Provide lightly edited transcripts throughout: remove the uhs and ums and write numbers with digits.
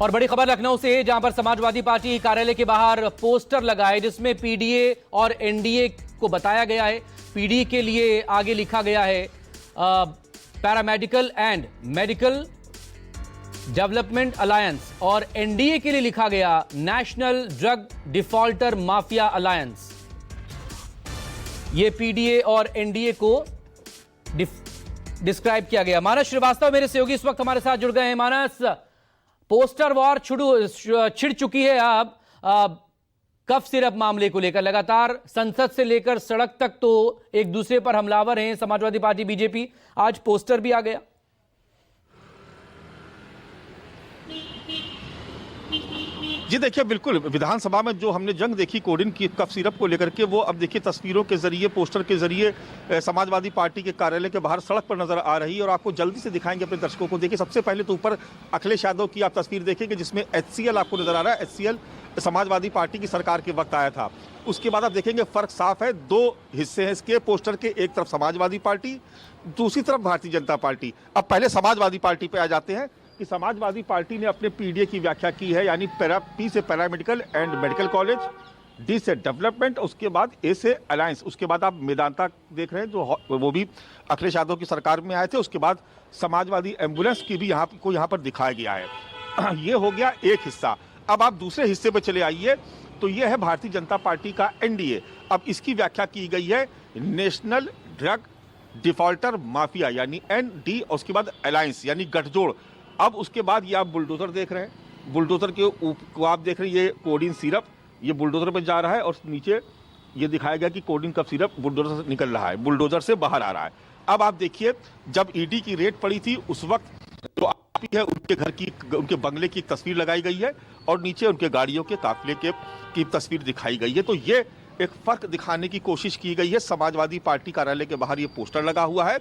और बड़ी खबर लखनऊ से, जहां पर समाजवादी पार्टी कार्यालय के बाहर पोस्टर लगा है जिसमें पीडीए और एनडीए को बताया गया है। पीडीए के लिए आगे लिखा गया है paramedical and medical development alliance और एनडीए के लिए लिखा गया national drug defaulter mafia alliance. ये पीडीए और एनडीए को डिस्क्राइब किया गया। मानस श्रीवास्तव मेरे सहयोगी इस वक्त हमारे साथ जुड़ गए हैं। मानस, पोस्टर वॉर छिड़ चुकी है अब कफ सिरप मामले को लेकर। लगातार संसद से लेकर सड़क तक तो एक दूसरे पर हमलावर हैं समाजवादी पार्टी बीजेपी। आज पोस्टर भी आ गया। जी देखिए, बिल्कुल विधानसभा में जो हमने जंग देखी कोडिन की कफ सिरप को लेकर के, वो अब देखिए तस्वीरों के जरिए, पोस्टर के जरिए समाजवादी पार्टी के कार्यालय के बाहर सड़क पर नजर आ रही है। और आपको जल्दी से दिखाएंगे अपने दर्शकों को। देखिए, सबसे पहले तो ऊपर अखिलेश यादव की आप तस्वीर देखेंगे जिसमें HCL आपको नजर आ रहा है। HCL समाजवादी पार्टी की सरकार के वक्त आया था। उसके बाद आप देखेंगे फर्क साफ है। दो हिस्से हैं इसके पोस्टर के, एक तरफ समाजवादी पार्टी, दूसरी तरफ भारतीय जनता पार्टी। अब पहले समाजवादी पार्टी पे आ जाते हैं कि समाजवादी पार्टी ने अपने पीडीए की व्याख्या की है, यानी पी से paramedical and medical college, D से डेवलपमेंट, उसके बाद ए से अलायंस। उसके बाद आप मेदांता देख रहे हैं जो वो भी अखिलेश यादव की सरकार में आए थे। उसके बाद समाजवादी एम्बुलेंस की भी यहाँ पर दिखाया गया है। ये हो गया एक हिस्सा। अब आप दूसरे हिस्से पर चले आइए तो ये है भारतीय जनता पार्टी का एनडीए। अब इसकी व्याख्या की गई है नेशनल ड्रग डिफॉल्टर माफिया यानी ND, और उसके बाद अलायंस यानी गठजोड़। अब उसके बाद ये आप बुलडोजर देख रहे हैं। बुलडोजर के ऊपर आप देख रहे हैं ये कोडिन सिरप, ये बुलडोजर पे जा रहा है और नीचे ये दिखाया गया कि कोडिन कफ सिरप बुलडोजर से निकल रहा है, बुलडोजर से बाहर आ रहा है। अब आप देखिए, जब ईडी की रेड पड़ी थी उस वक्त जो आरोपी है उनके घर की, उनके बंगले की तस्वीर लगाई गई है और नीचे उनके गाड़ियों के काफिले की तस्वीर दिखाई गई है। तो ये एक फर्क दिखाने की कोशिश की गई है। समाजवादी पार्टी कार्यालय के बाहर ये पोस्टर लगा हुआ है।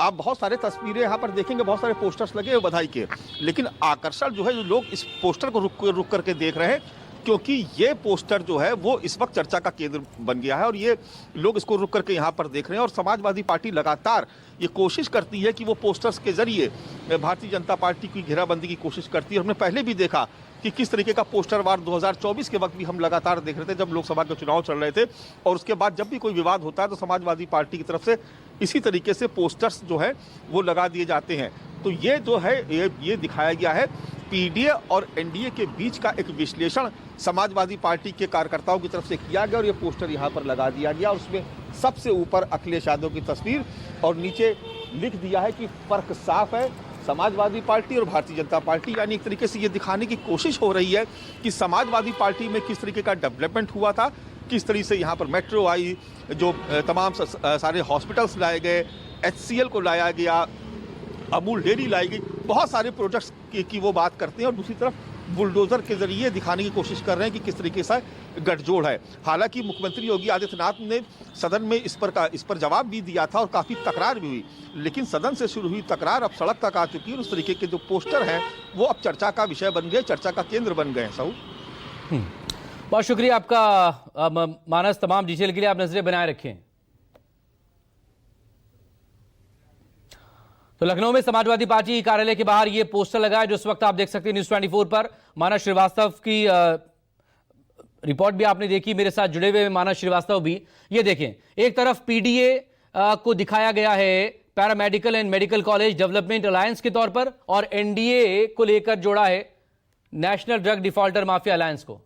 आप बहुत सारे तस्वीरें यहाँ पर देखेंगे, बहुत सारे पोस्टर्स लगे हुए बधाई के, लेकिन आकर्षण जो है, जो लोग इस पोस्टर को रुक करके देख रहे हैं, क्योंकि ये पोस्टर जो है वो इस वक्त चर्चा का केंद्र बन गया है और ये लोग इसको रुक करके यहाँ पर देख रहे हैं। और समाजवादी पार्टी लगातार ये कोशिश करती है कि वो पोस्टर्स के जरिए भारतीय जनता पार्टी की घेराबंदी की कोशिश करती है। हमने पहले भी देखा कि किस तरीके का पोस्टर वार 2024 के वक्त भी हम लगातार देख रहे थे, जब लोकसभा के चुनाव चल रहे थे। और उसके बाद जब भी कोई विवाद होता है तो समाजवादी पार्टी की तरफ से इसी तरीके से पोस्टर्स जो है वो लगा दिए जाते हैं। तो ये जो है ये दिखाया गया है पीडीए और एनडीए के बीच का एक विश्लेषण समाजवादी पार्टी के कार्यकर्ताओं की तरफ से किया गया और ये पोस्टर यहाँ पर लगा दिया गया। और उसमें सबसे ऊपर अखिलेश यादव की तस्वीर और नीचे लिख दिया है कि फर्क साफ है समाजवादी पार्टी और भारतीय जनता पार्टी। यानी एक तरीके से ये दिखाने की कोशिश हो रही है कि समाजवादी पार्टी में किस तरीके का डेवलपमेंट हुआ था, किस तरीके से यहाँ पर मेट्रो आई, जो तमाम सारे हॉस्पिटल्स लाए गए, HCL को लाया गया, अमूल डेयरी लाई गई, बहुत सारे प्रोजेक्ट्स की वो बात करते हैं। और दूसरी तरफ बुलडोजर के जरिए दिखाने की कोशिश कर रहे हैं कि किस तरीके से गठजोड़ है। हालांकि मुख्यमंत्री योगी आदित्यनाथ ने सदन में इस पर जवाब भी दिया था और काफ़ी तकरार भी हुई, लेकिन सदन से शुरू हुई तकरार अब सड़क तक आ चुकी है। उस तरीके के जो पोस्टर हैं वो अब चर्चा का विषय बन गए, चर्चा का केंद्र बन गए। साहू, बहुत शुक्रिया आपका मानस। तमाम डिटेल के लिए आप नजरें बनाए रखें। तो लखनऊ में समाजवादी पार्टी कार्यालय के बाहर ये पोस्टर लगा है जो इस वक्त आप देख सकते हैं न्यूज़ 24 पर। मानस श्रीवास्तव की रिपोर्ट भी आपने देखी, मेरे साथ जुड़े हुए मानस श्रीवास्तव भी। ये देखें, एक तरफ पीडीए को दिखाया गया है paramedical and medical college development alliance के तौर पर, और एनडीए को लेकर जोड़ा है national drug defaulter mafia alliance को।